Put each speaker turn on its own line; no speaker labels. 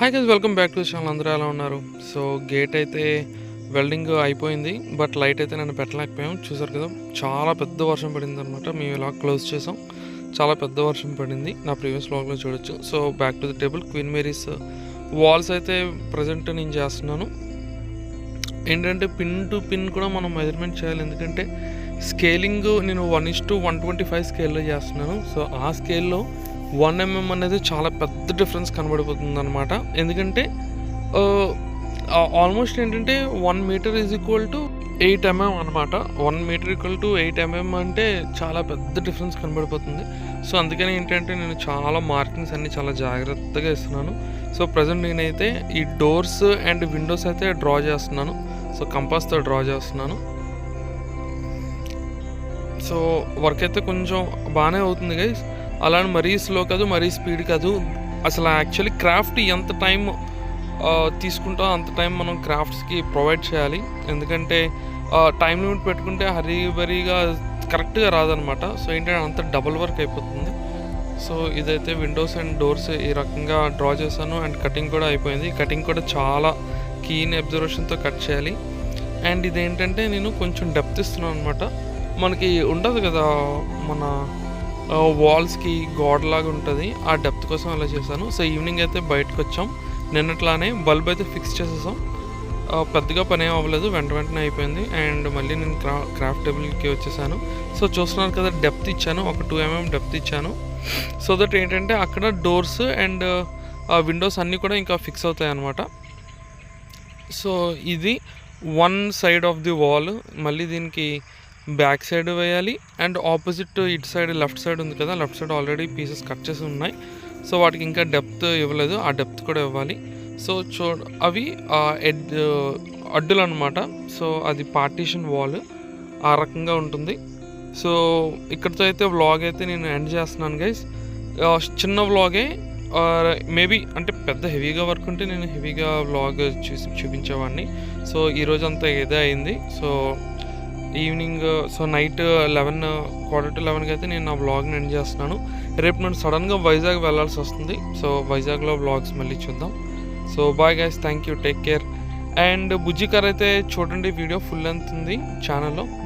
Hi guys, welcome back to channel. అందరూ ఎలా ఉన్నారు? సో గేట్ అయితే వెల్డింగ్ అయిపోయింది, బట్ లైట్ అయితే నేను పెట్టలేకపోయాం. చూసారు కదా, చాలా పెద్ద వర్షం పడింది అనమాట. మేము ఇలా క్లోజ్ చేసాం, చాలా పెద్ద వర్షం పడింది. నా ప్రీవియస్ వ్లాగ్లో చూడొచ్చు. So back to the table. Queen Mary's walls అయితే ప్రజెంట్ నేను చేస్తున్నాను. ఏంటంటే పిన్ టు పిన్ కూడా మనం మెజర్మెంట్ చేయాలి, ఎందుకంటే స్కేలింగ్ నేను 1:125 స్కేల్లో చేస్తున్నాను. సో ఆ స్కేల్లో 1 mm అనేది చాలా పెద్ద డిఫరెన్స్ కనబడిపోతుంది అనమాట. ఎందుకంటే ఆల్మోస్ట్ ఏంటంటే 1 metre is equal to 8 mm అనమాట. 1 మీటర్ ఈక్వల్ టు 8 mm అంటే చాలా పెద్ద డిఫరెన్స్ కనబడిపోతుంది. సో అందుకని ఏంటంటే నేను చాలా మార్కింగ్స్ అన్నీ చాలా జాగ్రత్తగా ఇస్తున్నాను. సో ప్రజెంట్ నేనైతే ఈ డోర్స్ అండ్ విండోస్ అయితే డ్రా చేస్తున్నాను. సో కంపాస్తో డ్రా చేస్తున్నాను. సో వర్క్ అయితే కొంచెం బాగానే అవుతుంది గైస్. అలానే మరీ స్లో కాదు, మరీ స్పీడ్ కాదు. అసలు యాక్చువల్లీ క్రాఫ్ట్ ఎంత టైం తీసుకుంటామో అంత టైం మనం క్రాఫ్ట్స్కి ప్రొవైడ్ చేయాలి. ఎందుకంటే టైం లిమిట్ పెట్టుకుంటే హరీబరీగా కరెక్ట్గా రాదనమాట. సో ఏంటంటే అంత డబుల్ వర్క్ అయిపోతుంది. సో ఇదైతే విండోస్ అండ్ డోర్స్ ఈ రకంగా డ్రా చేశాను. అండ్ కటింగ్ కూడా అయిపోయింది. కటింగ్ కూడా చాలా కీన్ అబ్జర్వేషన్తో కట్ చేయాలి. అండ్ ఇదేంటంటే నేను కొంచెం డెప్త్ ఇస్తున్నాను అనమాట. మనకి ఉంటుంది కదా, మన వాల్స్కి గోడలాగా ఉంటుంది, ఆ డెప్త్ కోసం అలా చేశాను. సో ఈవినింగ్ అయితే బయటకు వచ్చాం. నిన్నట్లానే బల్బ్ అయితే ఫిక్స్ చేసేసాం. పెద్దగా పని ఏం అవ్వలేదు, వెంటనే అయిపోయింది. అండ్ మళ్ళీ నేను క్రాఫ్ట్ టేబుల్కి వచ్చేసాను. సో చూస్తున్నారు కదా, డెప్త్ ఇచ్చాను, ఒక 2 mm డెప్త్ ఇచ్చాను. సో దట్ ఏంటంటే అక్కడ డోర్స్ అండ్ విండోస్ అన్నీ కూడా ఇంకా ఫిక్స్ అవుతాయి అన్నమాట. సో ఇది 1 సైడ్ ఆఫ్ ది వాల్. మళ్ళీ దీనికి బ్యాక్ సైడ్ వేయాలి. అండ్ ఆపోజిట్ ఇటు సైడ్ లెఫ్ట్ సైడ్ ఉంది కదా, left side already pieces cut చేసి ఉన్నాయి. సో వాటికి ఇంకా డెప్త్ ఇవ్వలేదు, ఆ డెప్త్ కూడా ఇవ్వాలి. సో అవి అడ్డులు అనమాట. సో అది పార్టీషన్ వాల్ ఆ రకంగా ఉంటుంది. సో ఇక్కడితో అయితే వ్లాగ్ అయితే నేను ఎండ్ చేస్తున్నాను గైస్. చిన్న వ్లాగే, మేబీ అంటే పెద్ద హెవీగా వర్క్ ఉంటే నేను హెవీగా వ్లాగ్ చూపించేవాడిని. సో ఈరోజు అంతా ఇదే అయింది. సో ఈవినింగ్, సో నైట్ 11:15 అయితే నేను నా వ్లాగ్ని ఎండ్ చేస్తున్నాను. రేపు నేను సడన్గా వైజాగ్ వెళ్ళాల్సి వస్తుంది. సో వైజాగ్లో వ్లాగ్స్ మళ్ళీ చూద్దాం. So bye guys, thank you, take care. And బుజ్జికర్ అయితే చూడండి, వీడియో ఫుల్ లెంత్ ఉంది ఛానల్లో.